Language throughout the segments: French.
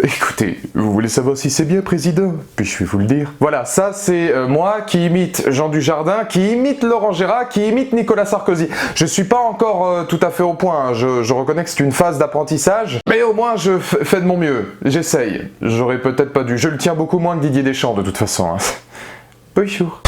Écoutez, vous voulez savoir si c'est bien, président? Puis je vais vous le dire. Voilà, ça c'est moi qui imite Jean Dujardin, qui imite Laurent Gérard, qui imite Nicolas Sarkozy. Je suis pas encore tout à fait au point, hein. Je reconnais que c'est une phase d'apprentissage, mais au moins je fais de mon mieux. J'essaye. J'aurais peut-être pas dû. Je le tiens beaucoup moins que Didier Deschamps de toute façon. Hein. Bonjour.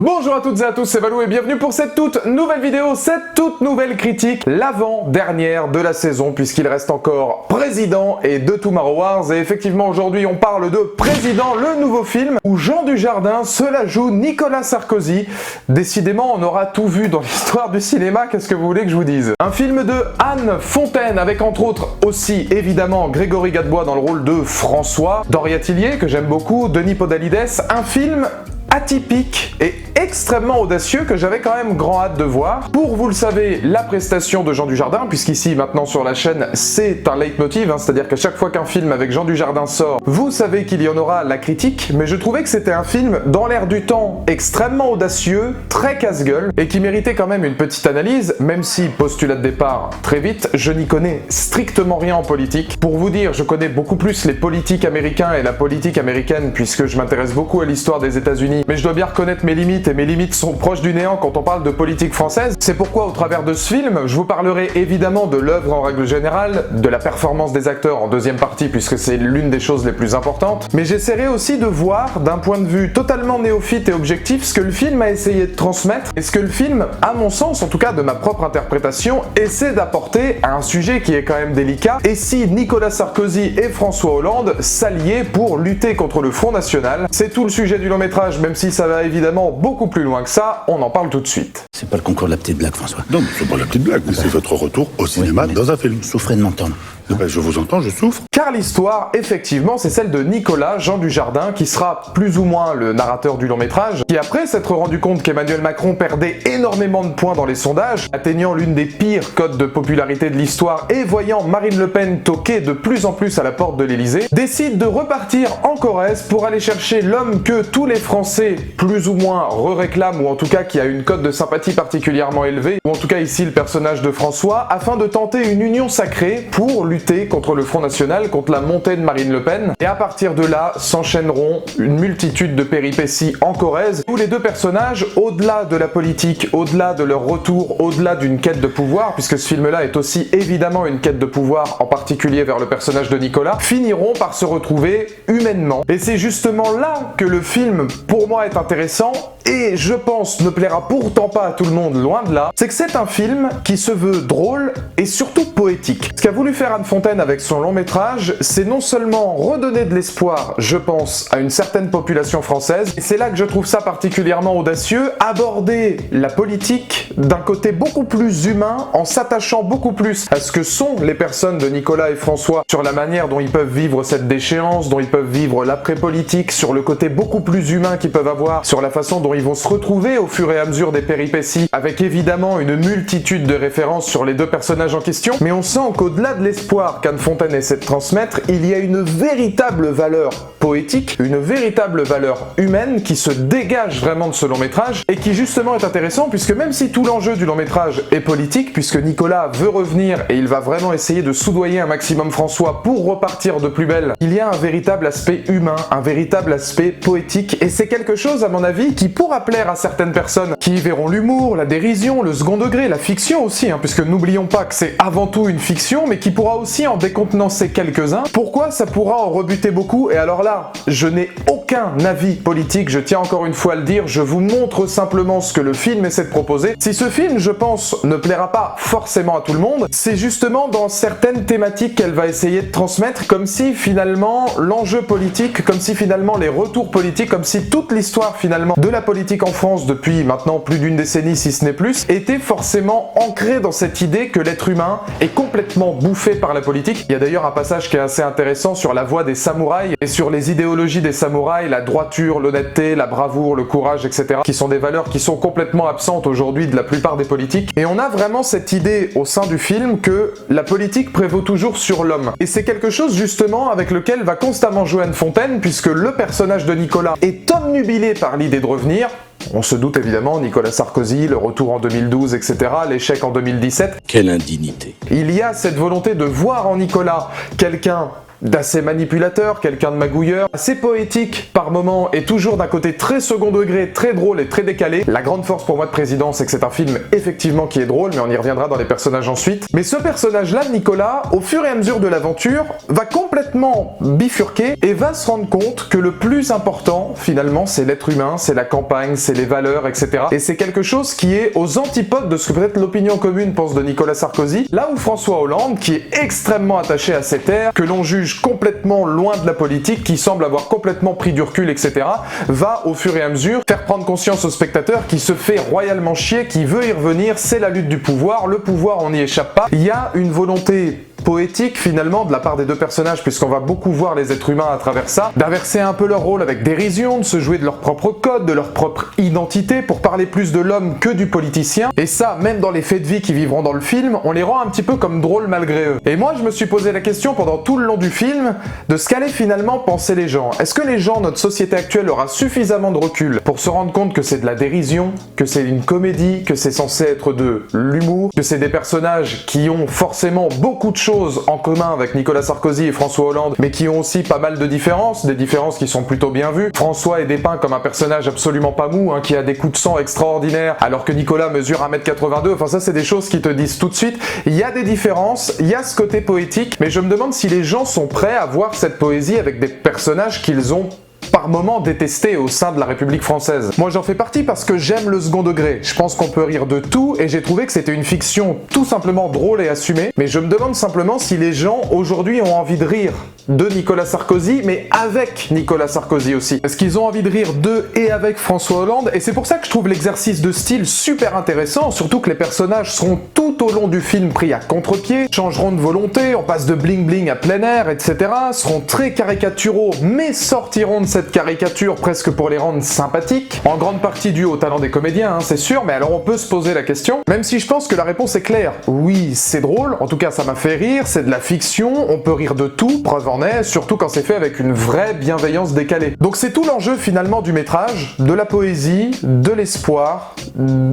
Bonjour à toutes et à tous, c'est Valou et bienvenue pour cette toute nouvelle vidéo, cette toute nouvelle critique, l'avant-dernière de la saison puisqu'il reste encore Président et The Tomorrow Wars. Et effectivement aujourd'hui on parle de Président, le nouveau film où Jean Dujardin se la joue Nicolas Sarkozy. Décidément on aura tout vu dans l'histoire du cinéma, qu'est-ce que vous voulez que je vous dise? Un film de Anne Fontaine avec entre autres aussi évidemment Grégory Gadebois dans le rôle de François, Doria Tillier que j'aime beaucoup, Denis Podalides, un film atypique et extrêmement audacieux que j'avais quand même grand hâte de voir. Pour, vous le savez, la prestation de Jean Dujardin, puisqu'ici maintenant sur la chaîne c'est un leitmotiv, hein, c'est-à-dire qu'à chaque fois qu'un film avec Jean Dujardin sort, vous savez qu'il y en aura la critique, mais je trouvais que c'était un film dans l'air du temps extrêmement audacieux, très casse-gueule, et qui méritait quand même une petite analyse, même si, postulat de départ, très vite, je n'y connais strictement rien en politique. Pour vous dire, je connais beaucoup plus les politiques américains et la politique américaine, puisque je m'intéresse beaucoup à l'histoire des États-Unis, mais je dois bien reconnaître mes limites, et mes limites sont proches du néant quand on parle de politique française. C'est pourquoi au travers de ce film, je vous parlerai évidemment de l'œuvre en règle générale, de la performance des acteurs en deuxième partie puisque c'est l'une des choses les plus importantes, mais j'essaierai aussi de voir d'un point de vue totalement néophyte et objectif ce que le film a essayé de transmettre et ce que le film, à mon sens, en tout cas de ma propre interprétation, essaie d'apporter à un sujet qui est quand même délicat. Et si Nicolas Sarkozy et François Hollande s'alliaient pour lutter contre le Front National? C'est tout le sujet du long métrage, même si ça va évidemment beaucoup plus loin que ça, on en parle tout de suite. C'est pas le concours de la petite blague, François. Non, mais c'est pas la petite blague, c'est votre retour au cinéma dans un film. Vous souffrez de m'entendre. Ben, je vous entends, je souffre. Car l'histoire, effectivement, c'est celle de Nicolas, Jean Dujardin, qui sera plus ou moins le narrateur du long métrage, qui après s'être rendu compte qu'Emmanuel Macron perdait énormément de points dans les sondages, atteignant l'une des pires cotes de popularité de l'histoire et voyant Marine Le Pen toquer de plus en plus à la porte de l'Elysée, décide de repartir en Corrèze pour aller chercher l'homme que tous les Français plus ou moins réclament, ou en tout cas qui a une cote de sympathie particulièrement élevée, ou en tout cas ici le personnage de François, afin de tenter une union sacrée pour lutter contre le Front National, contre la montée de Marine Le Pen. Et à partir de là, s'enchaîneront une multitude de péripéties en Corrèze, où les deux personnages, au-delà de la politique, au-delà de leur retour, au-delà d'une quête de pouvoir, puisque ce film-là est aussi évidemment une quête de pouvoir, en particulier vers le personnage de Nicolas, finiront par se retrouver humainement. Et c'est justement là que le film, pour moi, est intéressant, et je pense ne plaira pourtant pas à tout le monde, loin de là, c'est que c'est un film qui se veut drôle et surtout poétique. Ce qu'a voulu faire Anne Fontaine avec son long métrage, c'est non seulement redonner de l'espoir, je pense, à une certaine population française, et c'est là que je trouve ça particulièrement audacieux, aborder la politique d'un côté beaucoup plus humain, en s'attachant beaucoup plus à ce que sont les personnes de Nicolas et François, sur la manière dont ils peuvent vivre cette déchéance, dont ils peuvent vivre l'après-politique, sur le côté beaucoup plus humain qu'ils peuvent avoir, sur la façon dont ils vont se retrouver au fur et à mesure des péripéties, avec évidemment une multitude de références sur les deux personnages en question, mais on sent qu'au-delà de l'espoir qu'Anne Fontaine essaie de transmettre, il y a une véritable valeur poétique, une véritable valeur humaine qui se dégage vraiment de ce long métrage, et qui justement est intéressant, puisque même si tout l'enjeu du long métrage est politique, puisque Nicolas veut revenir et il va vraiment essayer de soudoyer un maximum François pour repartir de plus belle, il y a un véritable aspect humain, un véritable aspect poétique, et c'est quelque chose à mon avis qui pourra plaire à certaines personnes qui y verront l'humour, la dérision, le second degré, la fiction aussi, hein, puisque n'oublions pas que c'est avant tout une fiction, mais qui pourra aussi en décontenancer quelques-uns. Pourquoi ça pourra en rebuter beaucoup? Et alors là, je n'ai aucun avis politique, je tiens encore une fois à le dire, je vous montre simplement ce que le film essaie de proposer. Si ce film, je pense, ne plaira pas forcément à tout le monde, c'est justement dans certaines thématiques qu'elle va essayer de transmettre, comme si finalement l'enjeu politique, comme si finalement les retours politiques, comme si toute l'histoire finalement de la politique en France depuis maintenant plus d'une décennie si ce n'est plus, était forcément ancrée dans cette idée que l'être humain est complètement bouffé par la politique. Il y a d'ailleurs un passage qui est assez intéressant sur la voie des samouraïs et sur les idéologies des samouraïs, la droiture, l'honnêteté, la bravoure, le courage, etc. qui sont des valeurs qui sont complètement absentes aujourd'hui de la plupart des politiques. Et on a vraiment cette idée au sein du film que la politique prévaut toujours sur l'homme. Et c'est quelque chose justement avec lequel va constamment jouer Anne Fontaine, puisque le personnage de Nicolas est omnubilé par l'idée de revenir, On se doute évidemment, Nicolas Sarkozy, le retour en 2012, etc., l'échec en 2017. Quelle indignité. Il y a cette volonté de voir en Nicolas quelqu'un d'assez manipulateur, quelqu'un de magouilleur, assez poétique par moments et toujours d'un côté très second degré, très drôle et très décalé. La grande force pour moi de Président, c'est que c'est un film effectivement qui est drôle, mais on y reviendra dans les personnages ensuite. Mais ce personnage-là, Nicolas, au fur et à mesure de l'aventure, va complètement bifurquer et va se rendre compte que le plus important, finalement, c'est l'être humain, c'est la campagne, c'est les valeurs, etc. Et c'est quelque chose qui est aux antipodes de ce que peut-être l'opinion commune pense de Nicolas Sarkozy, là où François Hollande, qui est extrêmement attaché à ses terres, que l'on juge complètement loin de la politique, qui semble avoir complètement pris du recul, etc., va au fur et à mesure faire prendre conscience au spectateur qui se fait royalement chier, qui veut y revenir, c'est la lutte du pouvoir, le pouvoir on n'y échappe pas. Il y a une volonté poétique finalement de la part des deux personnages, puisqu'on va beaucoup voir les êtres humains à travers ça, d'inverser un peu leur rôle avec dérision, de se jouer de leur propre code, de leur propre identité, pour parler plus de l'homme que du politicien. Et ça, même dans les faits de vie qui vivront dans le film, on les rend un petit peu comme drôles malgré eux. Et moi je me suis posé la question pendant tout le long du film de ce qu'allaient finalement penser les gens. Est-ce que les gens, notre société actuelle, aura suffisamment de recul pour se rendre compte que c'est de la dérision, que c'est une comédie, que c'est censé être de l'humour, que c'est des personnages qui ont forcément beaucoup de choses en commun avec Nicolas Sarkozy et François Hollande, mais qui ont aussi pas mal de différences, des différences qui sont plutôt bien vues. François est dépeint comme un personnage absolument pas mou, qui a des coups de sang extraordinaires, alors que Nicolas mesure 1m82, enfin ça c'est des choses qui te disent tout de suite. Il y a des différences, il y a ce côté poétique, mais je me demande si les gens sont prêts à voir cette poésie avec des personnages qu'ils ont par moments détesté au sein de la République française. Moi j'en fais partie parce que j'aime le second degré. Je pense qu'on peut rire de tout et j'ai trouvé que c'était une fiction tout simplement drôle et assumée. Mais je me demande simplement si les gens aujourd'hui ont envie de rire de Nicolas Sarkozy, mais avec Nicolas Sarkozy aussi. Est-ce qu'ils ont envie de rire de et avec François Hollande? Et c'est pour ça que je trouve l'exercice de style super intéressant, surtout que les personnages seront tout au long du film pris à contre-pied, changeront de volonté, on passe de bling bling à plein air, etc. Seront très caricaturaux, mais sortiront de cette caricature presque pour les rendre sympathiques, en grande partie dû au talent des comédiens, c'est sûr, mais alors on peut se poser la question, même si je pense que la réponse est claire. Oui, c'est drôle, en tout cas ça m'a fait rire, c'est de la fiction, on peut rire de tout, preuve en est, surtout quand c'est fait avec une vraie bienveillance décalée. Donc c'est tout l'enjeu finalement du métrage, de la poésie, de l'espoir,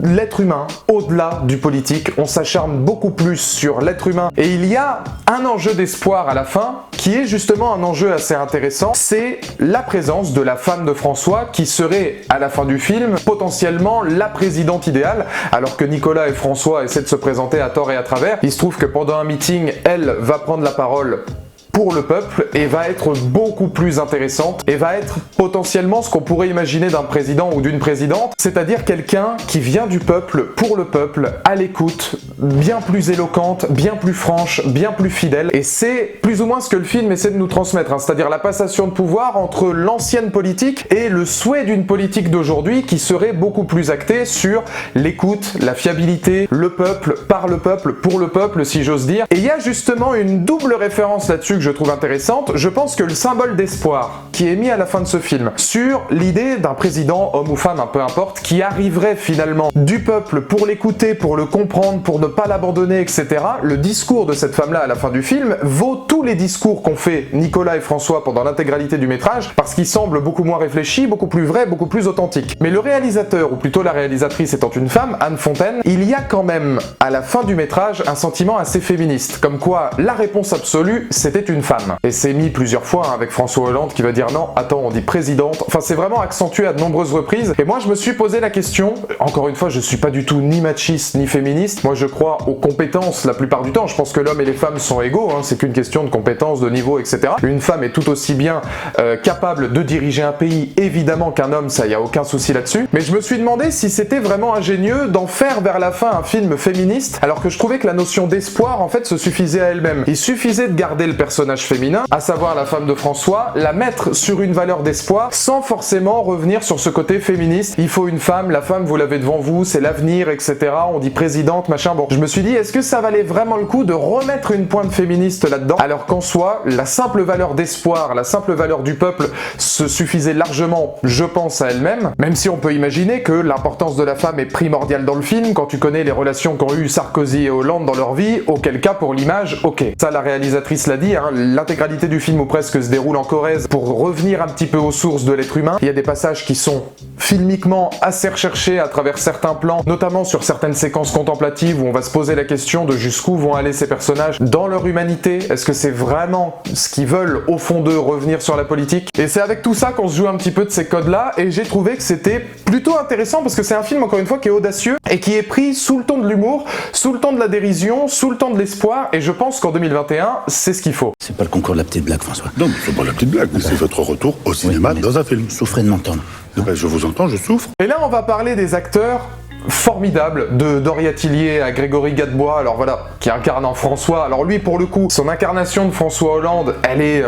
l'être humain, au-delà du politique, on s'acharne beaucoup plus sur l'être humain, et il y a un enjeu d'espoir à la fin, qui est justement un enjeu assez intéressant, c'est la présence de la femme de François qui serait, à la fin du film, potentiellement la présidente idéale, alors que Nicolas et François essaient de se présenter à tort et à travers. Il se trouve que pendant un meeting, elle va prendre la parole pour le peuple et va être beaucoup plus intéressante et va être potentiellement ce qu'on pourrait imaginer d'un président ou d'une présidente, c'est-à-dire quelqu'un qui vient du peuple, pour le peuple, à l'écoute, bien plus éloquente, bien plus franche, bien plus fidèle, et c'est plus ou moins ce que le film essaie de nous transmettre, c'est-à-dire la passation de pouvoir entre l'ancienne politique et le souhait d'une politique d'aujourd'hui qui serait beaucoup plus actée sur l'écoute, la fiabilité, le peuple, par le peuple, pour le peuple si j'ose dire. Et il y a justement une double référence là-dessus que je trouve intéressante. Je pense que le symbole d'espoir qui est mis à la fin de ce film sur l'idée d'un président, homme ou femme, peu importe, qui arriverait finalement du peuple pour l'écouter, pour le comprendre, pour ne pas l'abandonner, etc. Le discours de cette femme-là à la fin du film vaut tous les discours qu'ont fait Nicolas et François pendant l'intégralité du métrage, parce qu'il semble beaucoup moins réfléchi, beaucoup plus vrai, beaucoup plus authentique. Mais le réalisateur, ou plutôt la réalisatrice étant une femme, Anne Fontaine, il y a quand même à la fin du métrage un sentiment assez féministe, comme quoi la réponse absolue c'était une femme. Et c'est mis plusieurs fois avec François Hollande qui va dire non, attends, on dit présidente. Enfin, c'est vraiment accentué à de nombreuses reprises. Et moi, je me suis posé la question, encore une fois, je suis pas du tout ni machiste ni féministe. Moi, je crois aux compétences la plupart du temps. Je pense que l'homme et les femmes sont égaux, c'est qu'une question de compétences, de niveau, etc. Une femme est tout aussi bien capable de diriger un pays, évidemment, qu'un homme, ça y a aucun souci là-dessus. Mais je me suis demandé si c'était vraiment ingénieux d'en faire vers la fin un film féministe, alors que je trouvais que la notion d'espoir, en fait, se suffisait à elle-même. Il suffisait de garder le personnage féminin, à savoir la femme de François, la mettre sur une valeur d'espoir, sans forcément revenir sur ce côté féministe. Il faut une femme, la femme vous l'avez devant vous, c'est l'avenir, etc. On dit présidente, machin. Bon, je me suis dit, est-ce que ça valait vraiment le coup de remettre une pointe féministe là-dedans, alors qu'en soi, la simple valeur d'espoir, la simple valeur du peuple se suffisait largement, je pense, à elle-même, même si on peut imaginer que l'importance de la femme est primordiale dans le film, quand tu connais les relations qu'ont eu Sarkozy et Hollande dans leur vie, auquel cas pour l'image, ok. Ça, la réalisatrice l'a dit, hein. L'intégralité du film ou presque se déroule en Corrèze pour revenir un petit peu aux sources de l'être humain. Il y a des passages qui sont filmiquement assez recherchés à travers certains plans, notamment sur certaines séquences contemplatives où on va se poser la question de jusqu'où vont aller ces personnages dans leur humanité. Est-ce que c'est vraiment ce qu'ils veulent au fond d'eux, revenir sur la politique? Et c'est avec tout ça qu'on se joue un petit peu de ces codes-là, et j'ai trouvé que c'était plutôt intéressant parce que c'est un film, encore une fois, qui est audacieux et qui est pris sous le ton de l'humour, sous le ton de la dérision, sous le ton de l'espoir, et je pense qu'en 2021, c'est ce qu'il faut. C'est pas le concours de la petite blague, François. Non, mais c'est pas la petite blague, c'est votre retour au cinéma mais dans un film. Souffrez de m'entendre. Je vous entends, je souffre. Et là, on va parler des acteurs formidable de Doria Tillier à Grégory Gadebois, alors voilà, qui incarne un François. Alors lui, pour le coup, son incarnation de François Hollande, elle est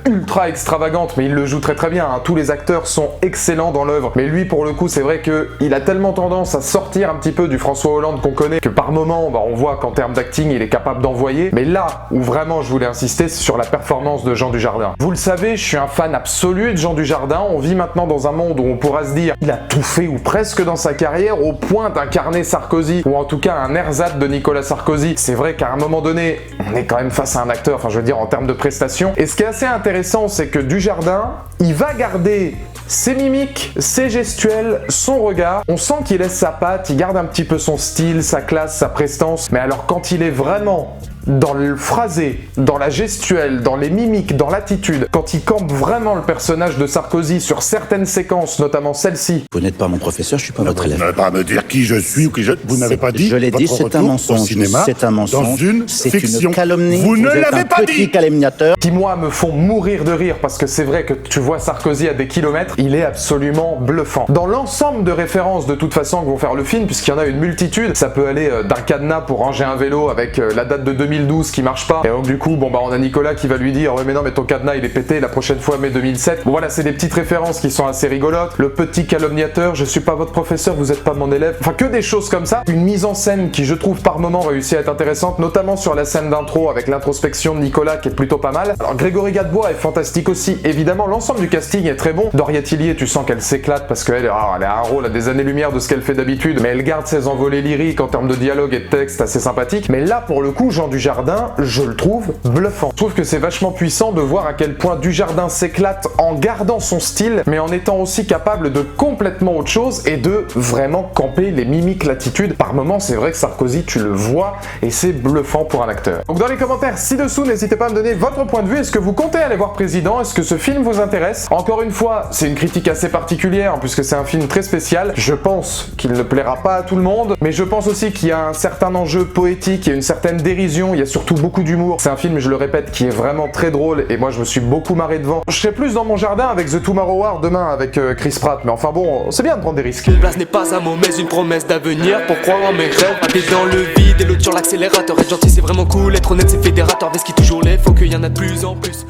ultra extravagante, mais il le joue très très bien, hein. Tous les acteurs sont excellents dans l'œuvre, mais lui, pour le coup, c'est vrai qu'il a tellement tendance à sortir un petit peu du François Hollande qu'on connaît, que par moment, on voit qu'en termes d'acting, il est capable d'envoyer. Mais là, où vraiment je voulais insister, c'est sur la performance de Jean Dujardin. Vous le savez, je suis un fan absolu de Jean Dujardin. On vit maintenant dans un monde où on pourra se dire, il a tout fait, ou presque dans sa carrière, au point d'incarner Sarkozy, ou en tout cas un ersatz de Nicolas Sarkozy. C'est vrai qu'à un moment donné, on est quand même face à un acteur, enfin je veux dire en termes de prestations. Et ce qui est assez intéressant, c'est que Dujardin, il va garder ses mimiques, ses gestuels, son regard. On sent qu'il laisse sa patte, il garde un petit peu son style, sa classe, sa prestance. Mais alors quand il est vraiment dans le phrasé, dans la gestuelle, dans les mimiques, dans l'attitude, quand il campe vraiment le personnage de Sarkozy sur certaines séquences, notamment celle-ci. Vous n'êtes pas mon professeur, je suis pas votre élève. Vous n'avez pas à me dire qui je suis ou qui je... Vous n'avez pas dit. Je l'ai dit, votre c'est un retour mensonge. au cinéma C'est un mensonge. Dans une c'est fiction. une calomnie. Vous ne êtes l'avez un pas petit dit. calomniateur. Qui, moi, me font mourir de rire parce que c'est vrai que tu vois Sarkozy à des kilomètres, il est absolument bluffant. Dans l'ensemble de références, de toute façon, que vont faire le film, puisqu'il y en a une multitude, ça peut aller d'un cadenas pour ranger un vélo avec la date de 2012 qui marche pas, et donc du coup, on a Nicolas qui va lui dire ouais mais non mais ton cadenas il est pété, la prochaine fois mai 2007. Bon voilà, c'est des petites références qui sont assez rigolotes. Le petit calomniateur, je suis pas votre professeur, vous êtes pas mon élève. Enfin que des choses comme ça. Une mise en scène qui je trouve par moments réussit à être intéressante, notamment sur la scène d'intro avec l'introspection de Nicolas qui est plutôt pas mal. Alors Grégory Gadebois est fantastique aussi, évidemment l'ensemble du casting est très bon. Doria Tillier, tu sens qu'elle s'éclate parce qu'elle elle a un rôle à des années-lumière de ce qu'elle fait d'habitude, mais elle garde ses envolées lyriques en termes de dialogue et de texte assez sympathiques. Mais là pour le coup, Jean Dujardin, je le trouve bluffant. Je trouve que c'est vachement puissant de voir à quel point Dujardin s'éclate en gardant son style, mais en étant aussi capable de complètement autre chose et de vraiment camper les mimiques, l'attitude. Par moments, c'est vrai que Sarkozy, tu le vois et c'est bluffant pour un acteur. Donc dans les commentaires ci-dessous, n'hésitez pas à me donner votre point de vue. Est-ce que vous comptez aller voir Président? Est-ce que ce film vous intéresse? Encore une fois, c'est une critique assez particulière puisque c'est un film très spécial. Je pense qu'il ne plaira pas à tout le monde, mais je pense aussi qu'il y a un certain enjeu poétique, il y a une certaine dérision, il y a surtout beaucoup d'humour. C'est un film, je le répète, qui est vraiment très drôle et moi je me suis beaucoup marré devant. Je serai plus dans mon jardin avec The Tomorrow War demain avec Chris Pratt, mais enfin bon, c'est bien de prendre des risques. Une place n'est pas un mot mais une promesse d'avenir pour croire en mes rêves. Un pied dans le vide et l'autre sur l'accélérateur. Être gentil c'est vraiment cool, être honnête c'est fédérateur. Vest qui toujours l'est, faut qu'il y en a de plus en plus.